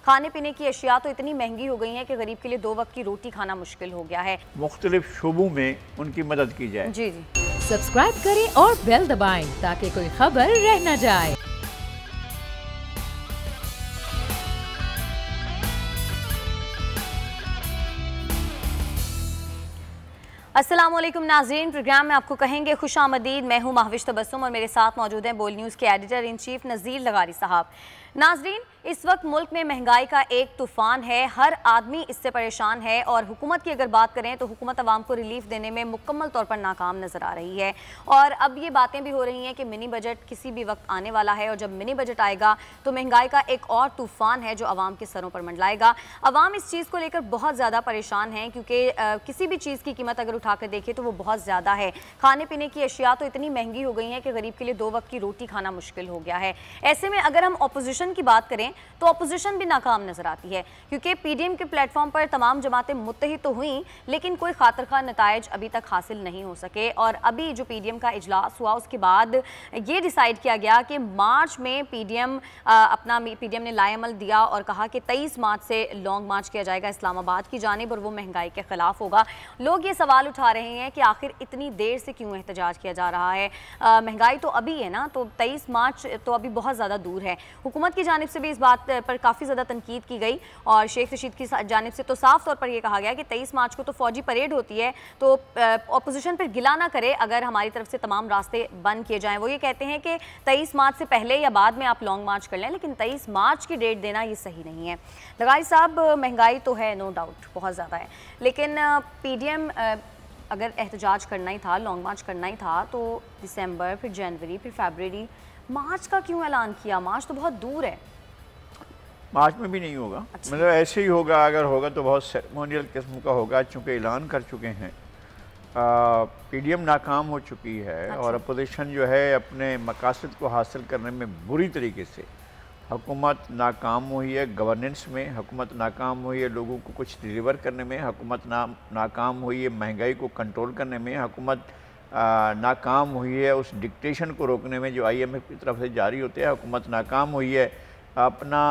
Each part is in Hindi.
खाने पीने की अशिया तो इतनी महंगी हो गई हैं कि गरीब के लिए 2 वक्त की रोटी खाना मुश्किल हो गया है। मुख्तलिफ शोबों में उनकी मदद की जाए। जी जी, सब्सक्राइब करें और बेल दबाएं ताकि कोई खबर रह न जाए। अस्सलामुअलैकुम नाज़रीन, प्रोग्राम में आपको कहेंगे खुशामदीद। मैं हूँ महविश तबस्सुम और मेरे साथ मौजूद हैं बोल न्यूज़ के एडिटर इन चीफ नज़ीर लगारी साहब। नाज़रीन, इस वक्त मुल्क में महंगाई का एक तूफ़ान है, हर आदमी इससे परेशान है और हुकूमत की अगर बात करें तो हुकूमत आवाम को रिलीफ देने में मुकम्मल तौर पर नाकाम नज़र आ रही है। और अब ये बातें भी हो रही हैं कि मिनी बजट किसी भी वक्त आने वाला है और जब मिनी बजट आएगा तो महंगाई का एक और तूफ़ान है जो आवाम के सरों पर मंडलाएगा। आवाम इस चीज़ को लेकर बहुत ज़्यादा परेशान है क्योंकि किसी भी चीज़ की कीमत अगर उठा कर देखें तो वो बहुत ज़्यादा है। खाने पीने की अशिया तो इतनी महंगी हो गई हैं कि गरीब के लिए 2 वक्त की रोटी खाना मुश्किल हो गया है। ऐसे में अगर हम अपोजिशन की बात करें तो अपोजिशन भी नाकाम नजर आती है क्योंकि पीडीएम के प्लेटफॉर्म पर तमाम जमातें मुत्तहिद तो हुई लेकिन कोई खातिर खा नताइज अभी तक हासिल नहीं हो सके। और अभी जो पीडीएम का इजलास हुआ उसके बाद ये डिसाइड किया गया कि मार्च में पीडीएम ने लाएमल दिया और कहा कि 23 मार्च से लॉन्ग मार्च किया जाएगा इस्लामाबाद की जानिब और वो महंगाई के खिलाफ होगा। लोग ये सवाल उठा रहे हैं कि आखिर इतनी देर से क्यों एहतजाज किया जा रहा है। महंगाई तो अभी है ना, तो 23 मार्च तो अभी बहुत ज़्यादा दूर है। हुकूमत की जानिब से भी इस बात पर काफ़ी ज़्यादा तनकीद की गई और शेख रशीद की जानिब से तो साफ तौर पर यह कहा गया कि 23 मार्च को तो फौजी परेड होती है, तो अपोजिशन पर गिला ना करे अगर हमारी तरफ से तमाम रास्ते बंद किए जाएं। वो ये कहते हैं कि 23 मार्च से पहले या बाद में आप लॉन्ग मार्च कर लें, लेकिन 23 मार्च की डेट देना ये सही नहीं है। लगारी साहब, महंगाई तो है, नो डाउट बहुत ज़्यादा है, लेकिन पीडीएम अगर एहतजाज करना ही था, लॉन्ग मार्च करना ही था तो दिसंबर, फिर जनवरी, फिर फरवरी, मार्च का क्यों ऐलान किया? मार्च तो बहुत दूर है। मार्च में भी नहीं होगा। अच्छा। मतलब ऐसे ही होगा, अगर होगा तो बहुत सेरेमोनियल किस्म का होगा, चूँकि ऐलान कर चुके हैं। पीडीएम नाकाम हो चुकी है। अच्छा। और अपोजिशन जो है अपने मकासद को हासिल करने में बुरी तरीके से, हुकूमत नाकाम हुई है गवर्नेंस में, हुकूमत नाकाम हुई है लोगों को कुछ डिलीवर करने में, हुकूमत नाकाम हुई है महंगाई को कंट्रोल करने में, हुकूमत नाकाम हुई है उस डिक्टेशन को रोकने में जो IMF की तरफ से जारी होते हैं, हुकूमत नाकाम हुई है अपना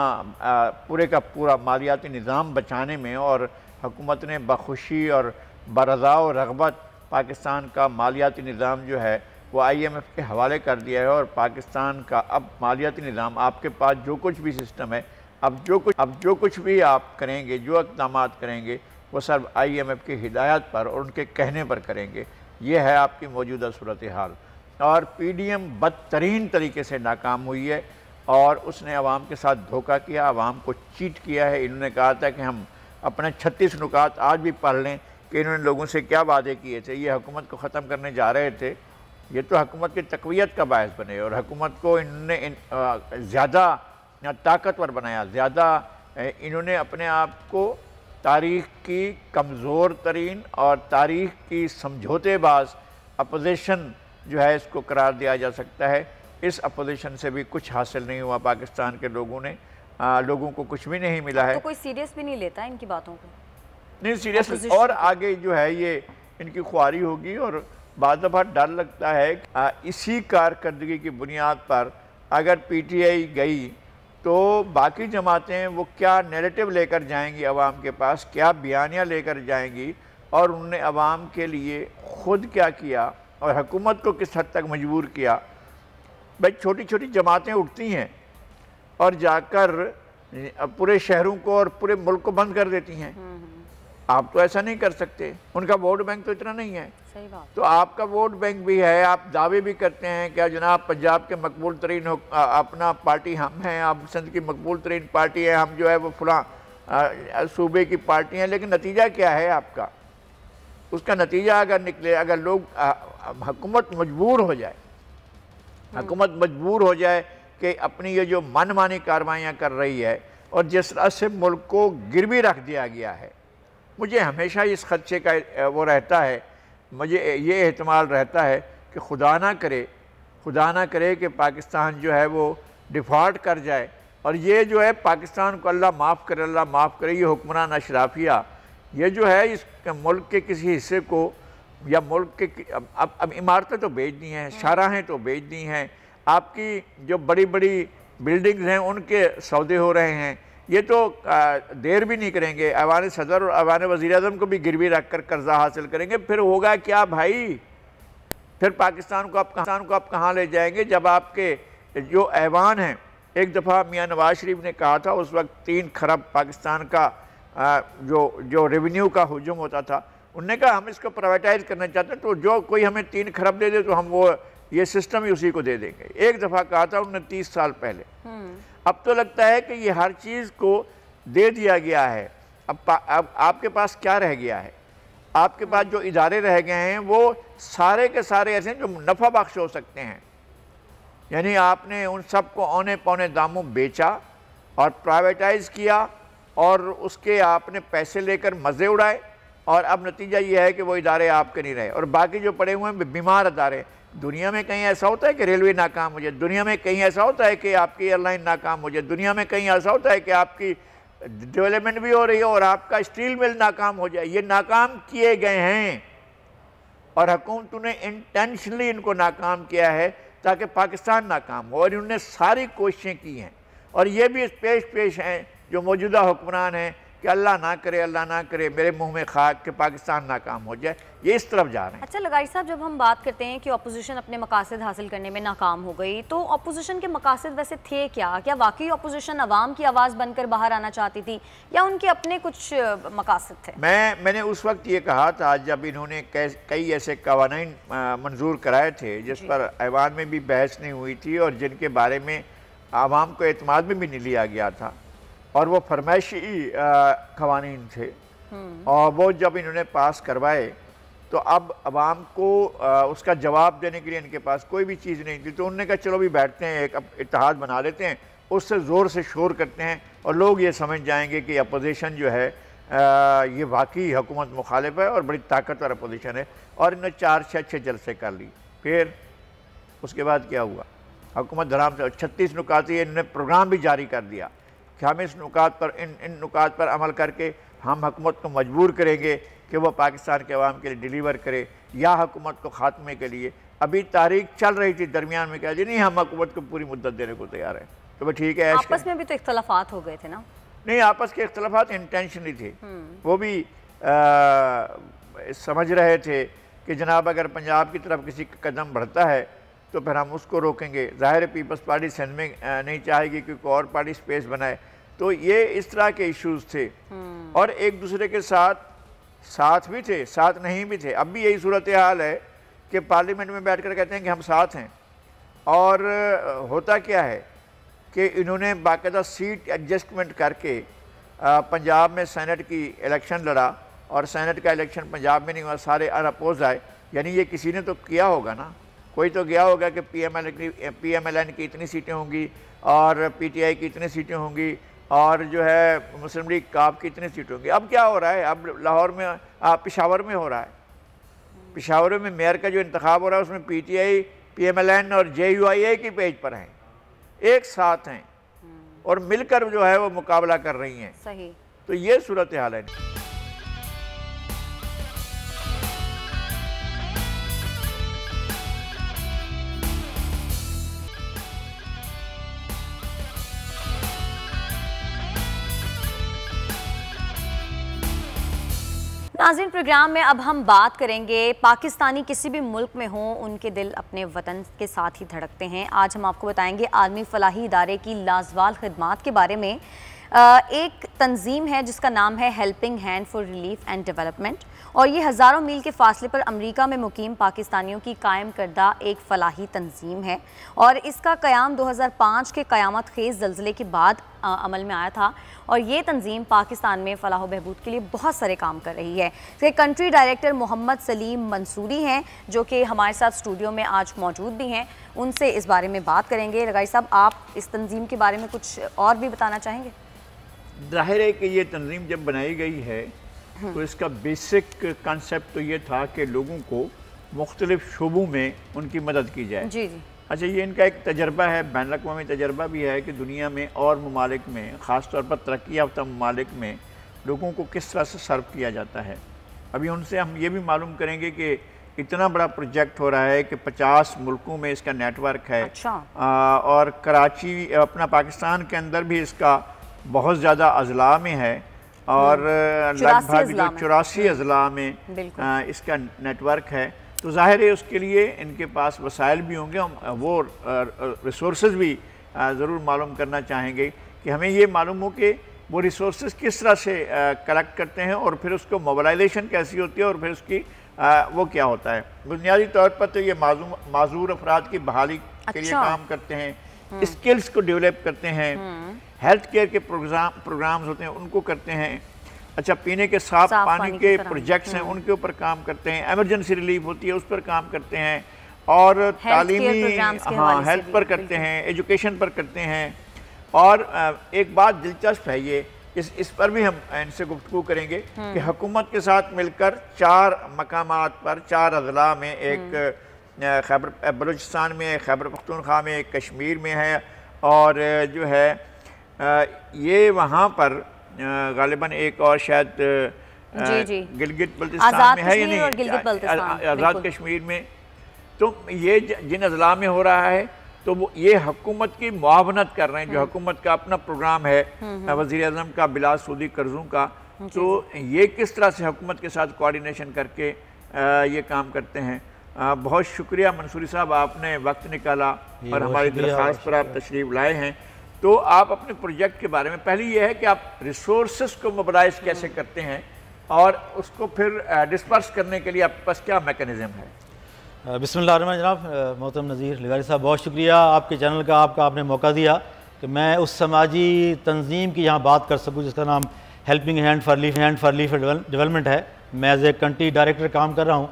पूरे का पूरा मालियाती निज़ाम बचाने में, और हुकूमत ने बखुशी और बरज़ा और रग़बत पाकिस्तान का मालियाती निज़ाम जो है वो IMF के हवाले कर दिया है। और पाकिस्तान का अब मालियाती निज़ाम, आपके पास जो कुछ भी सिस्टम है, अब जो कुछ भी आप करेंगे, जो इक़दाम करेंगे वो सब IMF की हिदायत पर और उनके कहने पर करेंगे। ये है आपकी मौजूदा सूरत हाल। और पीडीएम बदतरीन तरीके से नाकाम हुई है और उसने आवाम के साथ धोखा किया, आवाम को चीट किया है। इन्होंने कहा था कि हम अपने 36 नुकात आज भी पढ़ लें कि इन्होंने लोगों से क्या वादे किए थे। ये हुकूमत को ख़त्म करने जा रहे थे, ये तो हुकूमत की तक़वियत का बायस बने और हुकूमत को इन्होंने ज़्यादा ताकतवर बनाया, ज़्यादा इन्होंने अपने आप को तारीख़ की कमज़ोर तरीन और तारीख़ की समझौतेबाज अपोजिशन जो है इसको करार दिया जा सकता है। इस अपोजिशन से भी कुछ हासिल नहीं हुआ पाकिस्तान के लोगों ने, लोगों को कुछ भी नहीं मिला है। तो कोई सीरियस भी नहीं लेता इनकी बातों को, नहीं सीरियस। और आगे जो है ये इनकी ख्वारी होगी और बाद दफ़ा डर लगता है इसी कारकर्दगी की बुनियाद पर अगर PTI गई तो बाकी जमातें वो क्या नैरेटिव लेकर जाएंगी अवाम के पास, क्या बयानियाँ लेकर जाएंगी और उन्होंने अवाम के लिए ख़ुद क्या किया और हुकूमत को किस हद तक मजबूर किया। भाई छोटी छोटी जमातें उठती हैं और जाकर पूरे शहरों को और पूरे मुल्क को बंद कर देती हैं। आप तो ऐसा नहीं कर सकते, उनका वोट बैंक तो इतना नहीं है। सही बात। तो आपका वोट बैंक भी है, आप दावे भी करते हैं क्या जनाब पंजाब के मकबूल तरीन अपना पार्टी हम हैं, आप सिंध की मकबूल तरीन पार्टी है, हम जो है वो फलां सूबे की पार्टी हैं, लेकिन नतीजा क्या है आपका? उसका नतीजा अगर निकले, अगर लोग हुकूमत मजबूर हो जाए, हुकूमत मजबूर हो जाए कि अपनी ये जो मनमानी कार्रवाइयाँ कर रही है और जिस तरह से मुल्क को गिरवी रख दिया गया है, मुझे हमेशा इस खदशे का वो रहता है, मुझे ये एहतमाल रहता है कि खुदा ना करे कि पाकिस्तान जो है वो डिफ़ॉल्ट कर जाए और ये जो है पाकिस्तान को अल्लाह माफ़ करे, ये हुक्मरान अशराफिया ये जो है इस मुल्क के किसी हिस्से को या मुल्क के अब इमारतें तो बेच दी हैं, शाहराहें तो बेच दी हैं, आपकी जो बड़ी बड़ी बिल्डिंग्स हैं उनके सौदे हो रहे हैं, ये तो देर भी नहीं करेंगे, ऐवान सदर और ऐवान वज़ीर-ए-आज़म को भी गिरवी रख कर कर्जा हासिल करेंगे। फिर होगा क्या भाई, फिर पाकिस्तान को आप कहाँ ले जाएंगे जब आपके जो ऐवान हैं, एक दफ़ा मियाँ नवाज शरीफ ने कहा था, उस वक्त 3 खरब पाकिस्तान का जो रेवेन्यू का हुजूम होता था, उनने कहा हम इसको प्राइवेटाइज करना चाहते हैं, तो जो कोई हमें 3 खरब दे दे तो हम वो ये सिस्टम ही उसी को दे देंगे। एक दफ़ा कहा था उन्होंने 30 साल पहले। अब तो लगता है कि ये हर चीज़ को दे दिया गया है। अब आपके पास क्या रह गया है? आपके पास जो इदारे रह गए हैं वो सारे के सारे ऐसे हैं जो नफ़ा बख्श हो सकते हैं। यानी आपने उन सब को औने पौने दामों बेचा और प्राइवेटाइज किया और उसके आपने पैसे लेकर मज़े उड़ाए, और अब नतीजा ये है कि वो इदारे आपके नहीं रहे और बाकी जो पड़े हुए हैं बीमार इदारे। दुनिया में कहीं ऐसा होता है कि रेलवे नाकाम हो जाए, दुनिया में कहीं ऐसा होता है कि आपकी एयरलाइन नाकाम हो जाए, दुनिया में कहीं ऐसा होता है कि आपकी डेवलपमेंट भी हो रही है और आपका स्टील मिल नाकाम हो जाए। ये नाकाम किए गए हैं और हुकूमतों ने इंटेंशनली इनको नाकाम किया है ताकि पाकिस्तान नाकाम हो, और इन्होंने सारी कोशिशें की हैं। और ये भी पेश हैं जो मौजूदा हुक्मरान हैं कि अल्लाह ना करे मेरे मुंह में खाक कि पाकिस्तान नाकाम हो जाए, ये इस तरफ जा रहे हैं। अच्छा लगाई साहब, जब हम बात करते हैं कि अपोजिशन अपने मकासद हासिल करने में नाकाम हो गई, तो अपोजिशन के मकासद वैसे थे क्या? क्या वाकई अपोजिशन अवाम की आवाज़ बनकर बाहर आना चाहती थी या उनके अपने कुछ मकासद थे? मैंने उस वक्त ये कहा था जब इन्होंने कई ऐसे कवानीन मंजूर कराए थे जिस पर ऐवान में भी बहस नहीं हुई थी और जिनके बारे में आवाम को एतमाद में भी नहीं लिया गया था, और वो फरमाइशी कवानीन थे, और वो जब इन्होंने पास करवाए तो अब अवाम को उसका जवाब देने के लिए इनके पास कोई भी चीज़ नहीं थी। तो उन्होंने कहा चलो भी बैठते हैं, एक इत्तेहाद बना लेते हैं, उससे ज़ोर से शोर करते हैं और लोग ये समझ जाएंगे कि अपोजिशन जो है ये वाकई हुकूमत मुखालिफ है और बड़ी ताकतवर अपोजिशन है। और इन्होंने 4-6 जलसे कर ली। फिर उसके बाद क्या हुआ, हुकूमत धराम से 36 नुकात इन्होंने प्रोग्राम भी जारी कर दिया कि हम इस नुकात पर इन नुकात पर अमल करके हम हुकूमत को मजबूर करेंगे कि वह पाकिस्तान के अवाम के लिए डिलीवर करे या हुकूमत को ख़ात्मे के लिए। अभी तारीख चल रही थी, दरमियान में कहा जी नहीं हम हुकूमत को पूरी मुद्दत देने को तैयार हैं। तो वह ठीक है, आपस में भी तो इख्तलाफात हो गए थे ना? नहीं, आपस के इख्तलाफात इंटेंशनली थे। वो भी समझ रहे थे कि जनाब अगर पंजाब की तरफ किसी कदम बढ़ता है तो फिर हम उसको रोकेंगे। ज़ाहिर पीपल्स पार्टी सिंध में नहीं चाहेगी कि कोई और पार्टी स्पेस बनाए। तो ये इस तरह के इश्यूज थे और एक दूसरे के साथ भी थे, साथ नहीं भी थे। अब भी यही सूरत हाल है कि पार्लियामेंट में बैठकर कहते हैं कि हम साथ हैं, और होता क्या है कि इन्होंने बाकायदा सीट एडजस्टमेंट करके पंजाब में सेनेट की इलेक्शन लड़ा और सेनेट का इलेक्शन पंजाब में नहीं हुआ, सारे अनअपोज आए। यानी ये किसी ने तो किया होगा ना, कोई तो गया होगा कि PMLN की इतनी सीटें होंगी और PTI की इतनी सीटें होंगी और जो है मुस्लिम लीग काफ की इतनी सीटें होंगी। अब क्या हो रहा है, अब लाहौर में पेशावर में हो रहा है। पेशावर में मेयर का जो इंतखाब हो रहा है उसमें PTI, PMLN और JUIA की पेज पर हैं, एक साथ हैं और मिलकर जो है वो मुकाबला कर रही हैं। सही। तो ये सूरत हाल है। नाज़रीन, प्रोग्राम में अब हम बात करेंगे पाकिस्तानी किसी भी मुल्क में हों उनके दिल अपने वतन के साथ ही धड़कते हैं। आज हम आपको बताएंगे आलमी फलाही इदारे की लाजवाल खिदमात के बारे में। एक तंजीम है जिसका नाम है helping hand for relief and development, और ये हज़ारों मील के फासले पर अमेरिका में मुकीम पाकिस्तानियों की कायम करदा एक फ़लाही तंजीम है और इसका क़याम 2005 के क़यामत खेज़ ज़लज़ले के बाद अमल में आया था। और ये तंजीम पाकिस्तान में फ़लाह बहबूद के लिए बहुत सारे काम कर रही है। इसके कंट्री डायरेक्टर मोहम्मद सलीम मंसूरी हैं जो कि हमारे साथ स्टूडियो में आज मौजूद भी हैं, उनसे इस बारे में बात करेंगे। लगाई साहब, आप इस तंजीम के बारे में कुछ और भी बताना चाहेंगे? जाहिर है कि ये तंजीम जब बनाई गई है तो इसका बेसिक कंसेप्ट तो ये था कि लोगों को मुख्तलिफ शोबों में उनकी मदद की जाए। जी जी। अच्छा, ये इनका एक तजर्बा है, बैनुल-अक़वामी तजर्बा भी है कि दुनिया में और ममालिक में, ख़ास तौर पर तरक्की याफ्ता ममालिक में लोगों को किस तरह से सर्व किया जाता है। अभी उनसे हम ये भी मालूम करेंगे कि इतना बड़ा प्रोजेक्ट हो रहा है कि 50 मुल्कों में इसका नेटवर्क है। अच्छा। और कराची, अपना पाकिस्तान के अंदर भी इसका बहुत ज़्यादा अजला में है और लगभग जो 84 अजला में इसका नेटवर्क है। तो ज़ाहिर है उसके लिए इनके पास वसाइल भी होंगे, हम वो रिसोर्सेज भी ज़रूर मालूम करना चाहेंगे कि हमें ये मालूम हो कि वो रिसोर्सेज किस तरह से कलेक्ट करते हैं और फिर उसको मोबिलाइजेशन कैसी होती है और फिर उसकी वो क्या होता है। बुनियादी तौर पर तो ये माजूर अफराद की बहाली के लिए काम करते हैं, स्किल्स को डेवलप करते हैं, हेल्थ केयर के प्रोग्राम्स होते हैं उनको करते हैं, अच्छा पीने के साफ पानी के प्रोजेक्ट्स हैं उनके ऊपर काम करते हैं, एमरजेंसी रिलीफ होती है उस पर काम करते हैं और तालीमी हाँ हेल्थ पर करते हैं, एजुकेशन पर करते हैं। और एक बात दिलचस्प है ये, इस पर भी हम इनसे गुफ्तगू करेंगे कि हुकूमत के साथ मिलकर 4 मकामात पर 4 अजला में, एक खैबर बलूचिस्तान में, खैबर पख्तूनख्वा में, एक कश्मीर में है और जो है ये वहाँ पर गालिबन एक और शायद गिलगित बल्तिस्तान में है या नहीं, आज़ाद कश्मीर में। तो ये जिन अजला में हो रहा है तो वो ये हुकूमत की मुआवनत कर रहे हैं, जो हुकूमत का अपना प्रोग्राम है वज़ीर आज़म का बिला सूदी कर्ज़ों का, तो ये किस तरह से हुकूमत के साथ कोऑर्डिनेशन करके ये काम करते हैं। बहुत शुक्रिया मंसूरी साहब, आपने वक्त निकाला और हमारी दरख्वास्त पर आप तशरीफ़ लाए हैं। तो आप अपने प्रोजेक्ट के बारे में, पहले ये है कि आप रिसोर्सेज को मोबिलाइज कैसे करते हैं और उसको फिर डिस्पर्स करने के लिए आपके पास क्या मैकेनिज़्म है। बिस्मिल्लाह जनाब, मोहतरम नज़ीर लिगारी साहब, बहुत शुक्रिया आपके चैनल का, आपने मौका दिया कि मैं उस समाजी तंजीम की यहाँ बात कर सकूँ जिसका नाम helping hand for leaf development है। मैं एज ए कंट्री डायरेक्टर काम कर रहा हूँ।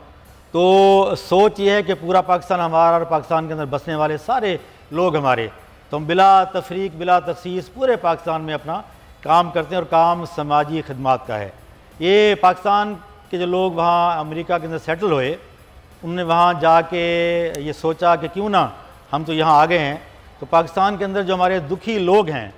तो सोच ये है कि पूरा पाकिस्तान हमारा और पाकिस्तान के अंदर बसने वाले सारे लोग हमारे, तो हम बिला तफरीक बिला तखसीस पूरे पाकिस्तान में अपना काम करते हैं और काम समाजी खदमात का है। ये पाकिस्तान के जो लोग वहाँ अमेरिका के अंदर सेटल हुए, उन्होंने वहाँ जाके ये सोचा कि क्यों ना हम तो यहाँ आ गए हैं, तो पाकिस्तान के अंदर जो हमारे दुखी लोग हैं,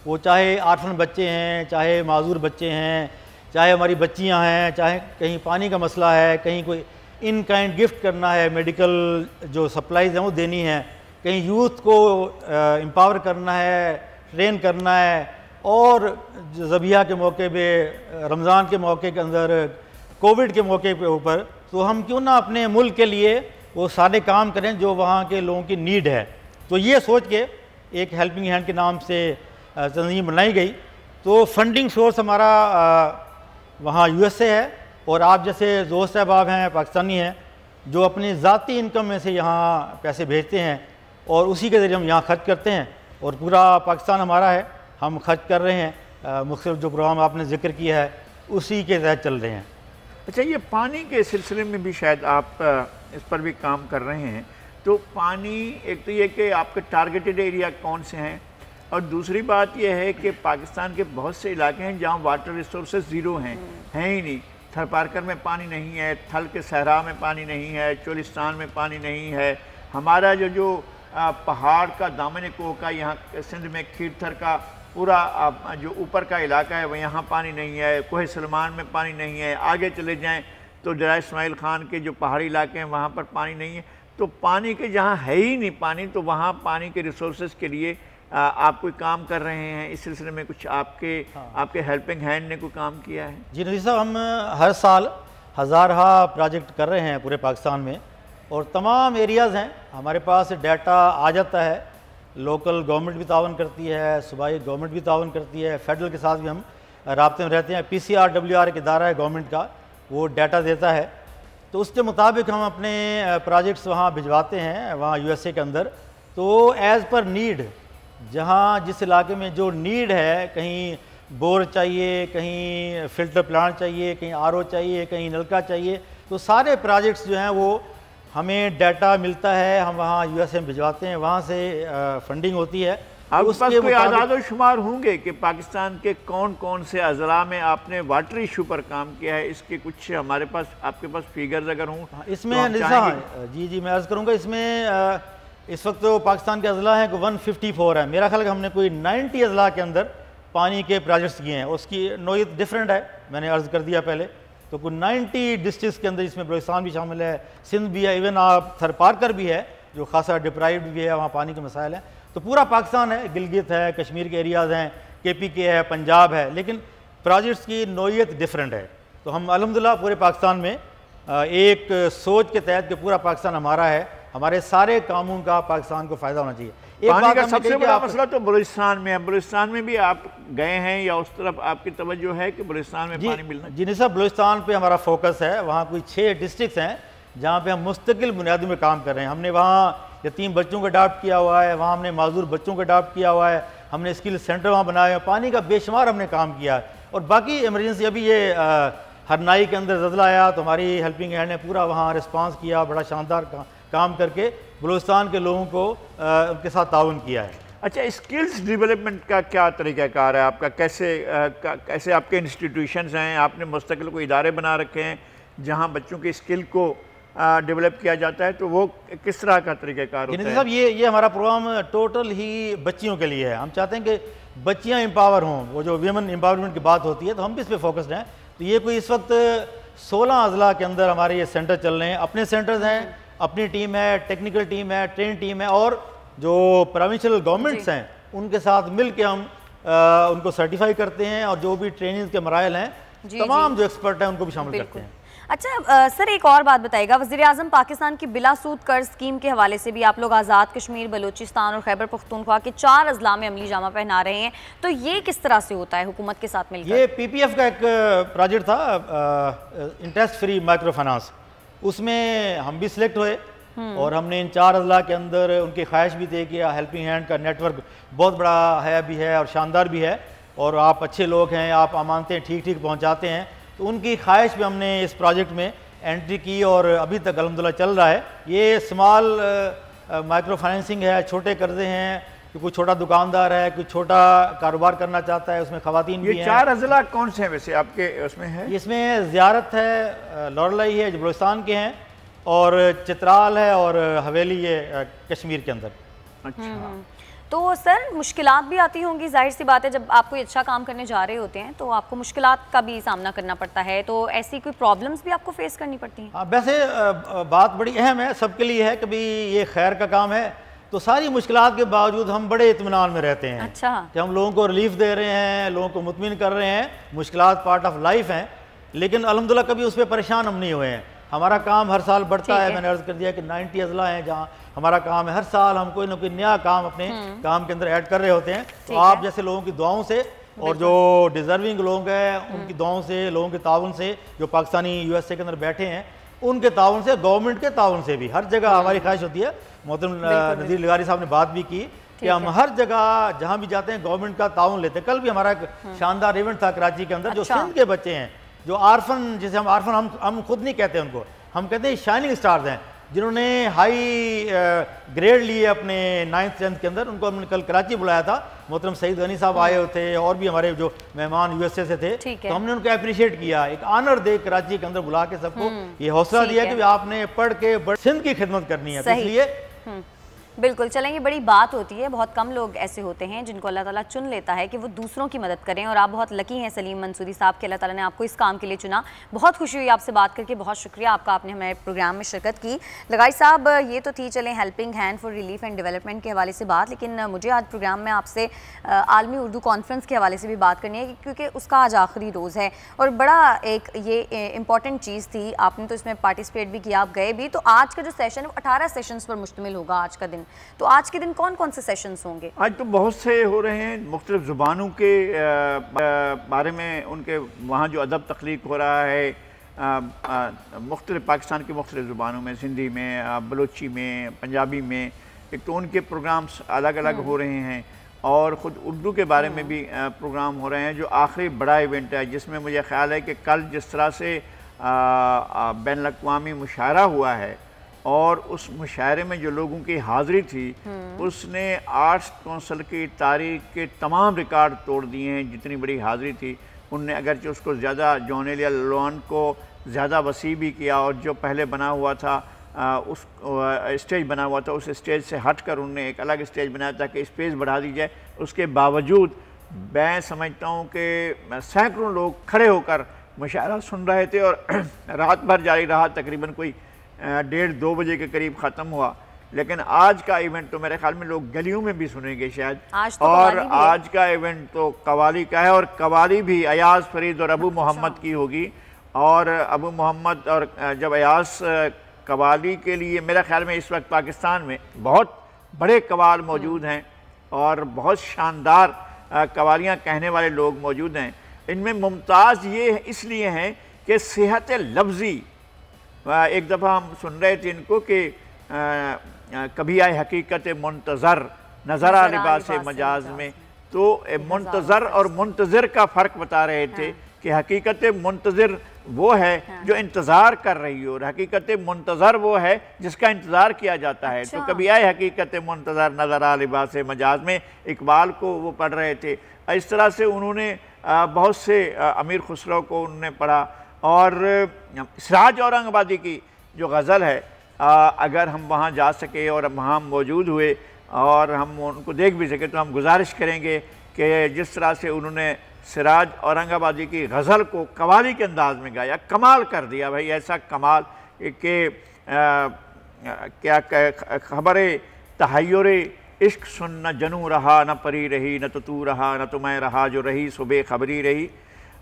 वो चाहे आर्फन बच्चे हैं, चाहे माजूर बच्चे हैं, चाहे हमारी बच्चियाँ हैं, चाहे कहीं पानी का मसला है, कहीं कोई इन काइंड गिफ्ट करना है, मेडिकल जो सप्लाईज़ हैं वो देनी है, कहीं यूथ को एम्पावर करना है, ट्रेन करना है, और ज़बिया के मौके पे, रमज़ान के मौके के अंदर, कोविड के मौके पे ऊपर, तो हम क्यों ना अपने मुल्क के लिए वो सारे काम करें जो वहाँ के लोगों की नीड है। तो ये सोच के एक हेल्पिंग हैंड के नाम से तंजीम बनाई गई। तो फंडिंग सोर्स हमारा वहाँ USA है और आप जैसे दोस्त अहबाब हैं, पाकिस्तानी हैं, जो अपनी ज़ाती इनकम में से यहाँ पैसे भेजते हैं और उसी के ज़रिए हम यहाँ खर्च करते हैं और पूरा पाकिस्तान हमारा है, हम खर्च कर रहे हैं। मुख्तलिफ जो प्रोग्राम आपने जिक्र किया है उसी के तहत चल रहे हैं। अच्छा, ये पानी के सिलसिले में भी शायद आप इस पर भी काम कर रहे हैं। तो पानी, एक तो ये कि आपके टारगेटेड एरिया कौन से हैं, और दूसरी बात यह है कि पाकिस्तान के बहुत से इलाके हैं जहाँ वाटर रिसोर्सेज ज़ीरो हैं ही नहीं। थर पारकर में पानी नहीं है, थल के सहरा में पानी नहीं है, चोलिस्तान में पानी नहीं है। हमारा जो पहाड़ का दामन कोह का यहाँ सिंध में खीरथर का पूरा जो ऊपर का इलाका है वो यहाँ पानी नहीं है, कोह सलमान में पानी नहीं है, आगे चले जाएं तो डरा इस्माइल खान के जो पहाड़ी इलाके हैं वहाँ पर पानी नहीं है। तो पानी के जहाँ है ही नहीं पानी, तो वहाँ पानी के रिसोर्सेज के लिए आप कोई काम कर रहे हैं। इस सिलसिले में कुछ आपके हेल्पिंग हैंड ने कोई काम किया है? जी नज़ीर साहब, हम हर साल हज़ारहा प्रोजेक्ट कर रहे हैं पूरे पाकिस्तान में और तमाम एरियाज़ हैं। हमारे पास डाटा आ जाता है, लोकल गवर्नमेंट भी तावन करती है, सूबाई गवर्नमेंट भी तावन करती है, फेडरल के साथ भी हम राब्ते में रहते हैं। PCRWR एक इदारा है गवर्नमेंट का, वो डाटा देता है, तो उसके मुताबिक हम अपने प्रोजेक्ट्स वहाँ भिजवाते हैं वहाँ USA के अंदर। तो एज़ पर नीड, जहाँ जिस इलाके में जो नीड है, कहीं बोर चाहिए, कहीं फ़िल्टर प्लांट चाहिए, कहीं RO चाहिए, कहीं नलका चाहिए, तो सारे प्रोजेक्ट्स जो हैं वो हमें डाटा मिलता है, हम वहाँ USA में भिजवाते हैं, वहाँ से फंडिंग होती है। आपके पास कोई आदाद शुमार होंगे कि पाकिस्तान के कौन कौन से अजला में आपने वाटर इशू पर काम किया है? इसके कुछ हमारे पास, आपके पास फिगर्स अगर हों इसमें तो जी मैं अर्ज़ करूँगा। इसमें इस वक्त तो पाकिस्तान के अजला हैं 154 है। मेरा ख्याल है हमने कोई 90 अजला के अंदर पानी के प्रोजेक्ट्स किए हैं। उसकी नोयत डिफरेंट है, मैंने अर्ज़ कर दिया पहले। तो कुछ 90 डिस्ट्रिक्ट के अंदर, इसमें बलूचिस्तान भी शामिल है, सिंध भी है, इवन आप थर पारकर भी है जो खासा डिप्राइव्ड भी है, वहाँ पानी के मसाइल हैं। तो पूरा पाकिस्तान है, गिलगित है, कश्मीर के एरियाज़ हैं, KPK है, पंजाब है, लेकिन प्रोजेक्ट्स की नोयत डिफरेंट है। तो हम अल्हम्दुलिल्लाह पूरे पाकिस्तान में एक सोच के तहत कि पूरा पाकिस्तान हमारा है, हमारे सारे कामों का पाकिस्तान को फ़ायदा होना चाहिए। पानी का सबसे बड़ा मसला तो बलूचिस्तान में है। बलूचिस्तान में भी आप गए हैं या उस तरफ आपकी तवज्जो है कि बलूचिस्तान में पानी मिलना? जी नहीं साहब, बलूचिस्तान पे हमारा फोकस है। वहाँ कोई 6 डिस्ट्रिक्ट्स हैं जहाँ पे हम मुस्तकिल बुनियादी में काम कर रहे हैं। हमने वहाँ यतीम बच्चों को अडॉप्ट किया हुआ है, वहाँ हमने माजूर बच्चों को अडॉप्ट किया हुआ है, हमने स्किल सेंटर वहाँ बनाए हैं, पानी का बेशुमार हमने काम किया है। और बाकी इमरजेंसी अभी ये हरनाई के अंदर ज़लज़ला आया तो हमारी हेल्पिंग हैंड ने पूरा वहाँ रिस्पांस किया, बड़ा शानदार काम करके बलूचिस्तान के लोगों को उनके साथ ताउन किया है। अच्छा, स्किल्स डेवलपमेंट का क्या तरीक़ाकार है आपका? कैसे आपके इंस्टीट्यूशंस हैं? आपने मुस्तकिल कोई इदारे बना रखे हैं जहाँ बच्चों की स्किल को डेवलप किया जाता है, तो वो किस तरह का तरीक़ाकार होता है? साहब ये हमारा प्रोग्राम टोटल ही बच्चियों के लिए है। हम चाहते हैं कि बच्चियाँ एम्पावर हों, वो जो वीमेन एम्पावरमेंट की बात होती है तो हम भी इस पर फोकस्ड हैं। तो ये कोई इस वक्त 16 अजला के अंदर हमारे ये सेंटर चल रहे हैं। अपने सेंटर्स हैं, अपनी टीम है, टेक्निकल टीम है, ट्रेन टीम है, और जो प्रोविंशियल गवर्नमेंट्स हैं उनके साथ मिल के हम उनको सर्टिफाई करते हैं, और जो भी ट्रेनिंग के मराइल हैं तमाम जो एक्सपर्ट हैं उनको भी शामिल करते हैं। अच्छा सर, एक और बात बताइएगा, वज़ीर-ए-आज़म पाकिस्तान की बिला सूद कर्ज स्कीम के हवाले से भी आप लोग आज़ाद कश्मीर, बलूचिस्तान और खैबर पख्तूनख्वा के 4 अजला में अमली जामा पहना रहे हैं, तो ये किस तरह से होता है हुकूमत के साथ मिलकर? ये PPF का एक प्रोजेक्ट था, इंटरेस्ट फ्री माइक्रो फाइनेंस, उसमें हम भी सिलेक्ट हुए और हमने इन 4 अजला के अंदर उनकी ख्वाहिश भी थी कि हेल्पिंग हैंड का नेटवर्क बहुत बड़ा है भी है और शानदार भी है, और आप अच्छे लोग हैं, आप अमानतें ठीक ठीक पहुँचाते हैं, तो उनकी ख्वाहिश पे हमने इस प्रोजेक्ट में एंट्री की और अभी तक अल्हम्दुलिल्लाह चल रहा है। ये स्मॉल माइक्रो फाइनेंसिंग है, छोटे कर्जे हैं, कि कोई छोटा दुकानदार है, कोई छोटा कारोबार करना चाहता है, उसमें खवातीन भी हैं। ये 4 अजला कौन से हैं वैसे आपके उसमें है? इसमें ज़ियारत है, लौरलाई है जो बलूचिस्तान के हैं, और चित्राल है, और हवेली ये कश्मीर के अंदर। अच्छा, तो सर मुश्किलात भी आती होंगी, जाहिर सी बात है, जब आप कोई अच्छा काम करने जा रहे होते हैं तो आपको मुश्किलात का भी सामना करना पड़ता है, तो ऐसी कोई प्रॉब्लम्स भी आपको फेस करनी पड़ती हैं? हाँ, वैसे बात बड़ी अहम है, सबके लिए है कि भाई ये खैर का काम है, तो सारी मुश्किलात के बावजूद हम बड़े इत्मीनान में रहते हैं। अच्छा, कि हम लोगों को रिलीफ दे रहे हैं, लोगों को मुतमिन कर रहे हैं, मुश्किलात पार्ट ऑफ लाइफ हैं, लेकिन अल्हम्दुलिल्लाह कभी उस पर परेशान हम नहीं हुए हैं। हमारा काम हर साल बढ़ता है। मैंने अर्ज कर दिया कि 90 अजला हैं जहाँ हमारा काम है, हर साल हम कोई ना कोई नया काम अपने काम के अंदर ऐड कर रहे होते हैं। तो आप जैसे लोगों की दुआओं से और जो डिजर्विंग लोग हैं उनकी दुआओं से, लोगों के ताउन से, जो पाकिस्तानी USA के अंदर बैठे हैं उनके ताउन से, गवर्नमेंट के ताउन से भी हर जगह हमारी ख्वाहिश होती है। मोहतरम नज़ीर लगारी साहब ने बात भी की कि हम हर जगह जहाँ भी जाते हैं गवर्नमेंट का ताउन लेते हैं। कल भी हमारा एक शानदार इवेंट था कराची के अंदर, जो सिंध के बच्चे हैं, जो आर्फन, जिसे हम आर्फन हम खुद नहीं कहते उनको, हम कहते हैं शाइनिंग स्टार्स हैं, जिन्होंने हाई ग्रेड लिए अपने 9th 10th के अंदर, उनको हमने कल कराची बुलाया था। मोहतरम सईद गनी साहब आए थे और भी हमारे जो मेहमान USA से थे, तो हमने उनको अप्रिशिएट किया, एक ऑनर दे कराची के अंदर बुला के सबको ये हौसला दिया कि आपने पढ़ के सिंध की खिदमत करनी है। इसलिए बिल्कुल चलेंगे, बड़ी बात होती है, बहुत कम लोग ऐसे होते हैं जिनको अल्लाह ताला चुन लेता है कि वो दूसरों की मदद करें, और आप बहुत लकी हैं सलीम मंसूरी साहब कि अल्लाह ताला ने आपको इस काम के लिए चुना। बहुत खुशी हुई आपसे बात करके, बहुत शुक्रिया आपका, आपने हमारे प्रोग्राम में शिरकत की। लगाई साहब, ये तो थी चलें helping hand for relief and development के हवाले से बात, लेकिन मुझे आज प्रोग्राम में आपसे आलमी उर्दू कॉन्फ्रेंस के हवाले से भी बात करनी है, क्योंकि उसका आज आखिरी रोज़ है और बड़ा एक ये इंपॉर्टेंट चीज़ थी। आपने तो इसमें पार्टिसिपेट भी किया, आप गए भी, तो आज का जो सेशन है वो 18 सेशंस पर मुश्तमिल होगा आज का दिन। तो आज के दिन कौन कौन से सेशंस होंगे? आज तो बहुत से हो रहे हैं, मुख्तलिफ ज़ुबानों के बारे में, उनके वहाँ जो अदब तख्लीक हो रहा है मुख्तलिफ पाकिस्तान की मुख्तलिफ ज़ुबानों में, सिंधी में, बलोची में, पंजाबी में, एक तो उनके प्रोग्राम्स अलग अलग हो रहे हैं, और ख़ुद उर्दू के बारे में भी प्रोग्राम हो रहे हैं, जो आखिरी बड़ा इवेंट है, जिसमें मुझे ख़्याल है कि कल जिस तरह से बैनुल-अक़वामी मुशायरा हुआ है और उस मुशायरे में जो लोगों की हाज़िरी थी उसने आर्ट्स कौंसिल की तारीख के तमाम रिकॉर्ड तोड़ दिए हैं। जितनी बड़ी हाज़िरी थी उनने अगरचे उसको ज़्यादा जॉन एलिया लोन को ज़्यादा वसी भी किया, और जो पहले बना हुआ था उस स्टेज बना हुआ था, उस स्टेज से हट कर उन्होंने एक अलग स्टेज बनाया ताकि स्पेस बढ़ा दी जाए। उसके बावजूद मैं समझता हूँ कि सैकड़ों लोग खड़े होकर मुशायरा सुन रहे थे और रात भर जारी रहा, तकरीबन कोई 1:30-2 बजे के करीब ख़त्म हुआ। लेकिन आज का इवेंट तो मेरे ख्याल में लोग गलियों में भी सुनेंगे शायद। आज तो और कवाली भी आज का इवेंट तो कवाली का है, और कवाली भी अयाज फरीद और अबू मोहम्मद की होगी। और अबू मोहम्मद और जब अयाज कवाली के लिए, मेरे ख्याल में इस वक्त पाकिस्तान में बहुत बड़े कवाल मौजूद हैं और बहुत शानदार कवालियाँ कहने वाले लोग मौजूद हैं। इनमें मुमताज़ ये इसलिए हैं कि सेहत लफ्ज़ी, एक दफ़ा हम सुन रहे थे इनको कि कभी आए हकीकत मुंतज़र नज़रा लिबास मजाज में, तो मुंतज़र और मुंतज़िर का फ़र्क बता रहे थे कि हकीकत मुंतज़िर वो है जो इंतज़ार कर रही हो, और हकीकत मुंतज़र वो है जिसका इंतज़ार किया जाता है। तो कभी आए हकीकत मुंतज़र नज़रा लिबास मजाज में, इकबाल को वो पढ़ रहे थे। इस तरह से उन्होंने बहुत से अमीर खुसरो को उन्होंने पढ़ा। और सिराज औरंगाबादी की जो गज़ल है, अगर हम वहाँ जा सके और वहाँ मौजूद हुए और हम उनको देख भी सके, तो हम गुजारिश करेंगे कि जिस तरह से उन्होंने सिराज औरंगाबादी की गज़ल को कवाली के अंदाज में गाया, कमाल कर दिया भाई, ऐसा कमाल कि क्या खबर तहय्युर इश्क सुन, न जनू रहा न परी रही, न तो तू रहा न तो मैं रहा, जो रही सुबह खबरी रही।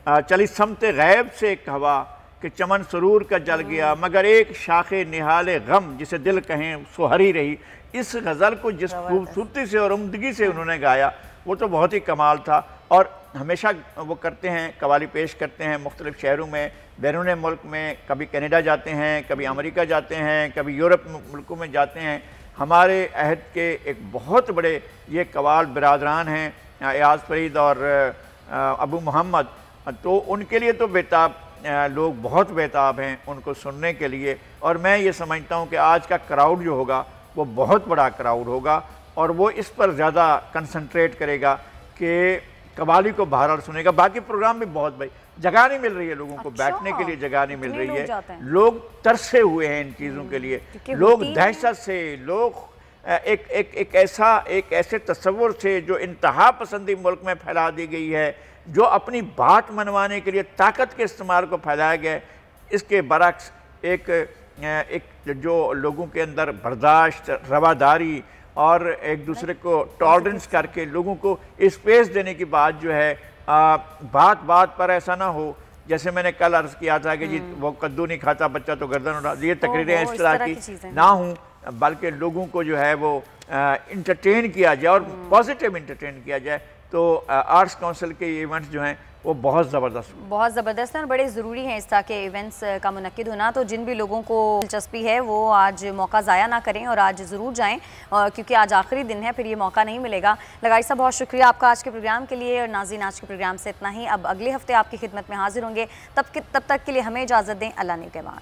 चली समते गैब से एक हवा कि चमन सरूर का जल गया, मगर एक शाखे निहाले गम जिसे दिल कहें सुहरी रही। इस गज़ल को जिस खूबसूरती से और उम्दगी से उन्होंने गाया, वो तो बहुत ही कमाल था। और हमेशा वो करते हैं, कवाली पेश करते हैं मुख्तलिफ़ शहरों में, बैरून मुल्क में, कभी कनाडा जाते हैं, कभी अमेरिका जाते हैं, कभी यूरोप मुल्कों में जाते हैं। हमारे अहद के एक बहुत बड़े ये कवाल बिरादरान हैं, अयाज फरीद और अबू मोहम्मद, तो उनके लिए तो बेताब, लोग बहुत बेताब हैं उनको सुनने के लिए। और मैं ये समझता हूँ कि आज का क्राउड जो होगा वो बहुत बड़ा क्राउड होगा, और वो इस पर ज़्यादा कंसंट्रेट करेगा कि कवाली को बहरहाल सुनेगा। बाकी प्रोग्राम भी बहुत, भाई जगह नहीं मिल रही है लोगों को, बैठने के लिए जगह नहीं मिल रही है, लोग तरसे हुए हैं इन चीज़ों के लिए, लोग दहशत से, लोग एक ऐसे तस्वुर से जो इंतहा पसंदी मुल्क में फैला दी गई है, जो अपनी बात मनवाने के लिए ताकत के इस्तेमाल को फैलाया गया है, इसके बरक्स एक जो लोगों के अंदर बर्दाश्त, रवादारी और एक दूसरे को टॉलरेंस करके लोगों को स्पेस देने की बात जो है, बात बात पर ऐसा ना हो जैसे मैंने कल अर्ज किया था कि जी वो कद्दू नहीं खाता बच्चा तो गर्दन उड़ा, ये तकरीरें इस तरह की ना हों, बल्कि लोगों को जो है वो इंटरटेन किया जाए और पॉजिटिव इंटरटेन किया जाए। तो आर्ट्स काउंसिल के इवेंट्स जो हैं वो बहुत ज़बरदस्त हैं और बड़े ज़रूरी हैं इस तरह के इवेंट्स का मुनक्किद होना। तो जिन भी लोगों को दिलचस्पी है वो आज मौका ज़ाया ना करें और आज ज़रूर जाएं, क्योंकि आज आखिरी दिन है, फिर ये मौका नहीं मिलेगा। लगाई साहब बहुत शुक्रिया आपका आज के प्रोग्राम के लिए, और नाज़रीन आज के प्रोग्राम से इतना ही। अब अगले हफ्ते आपकी खिदमत में हाजिर होंगे, तब तक के लिए हमें इजाज़त दें। अल्लाह ने के बाद।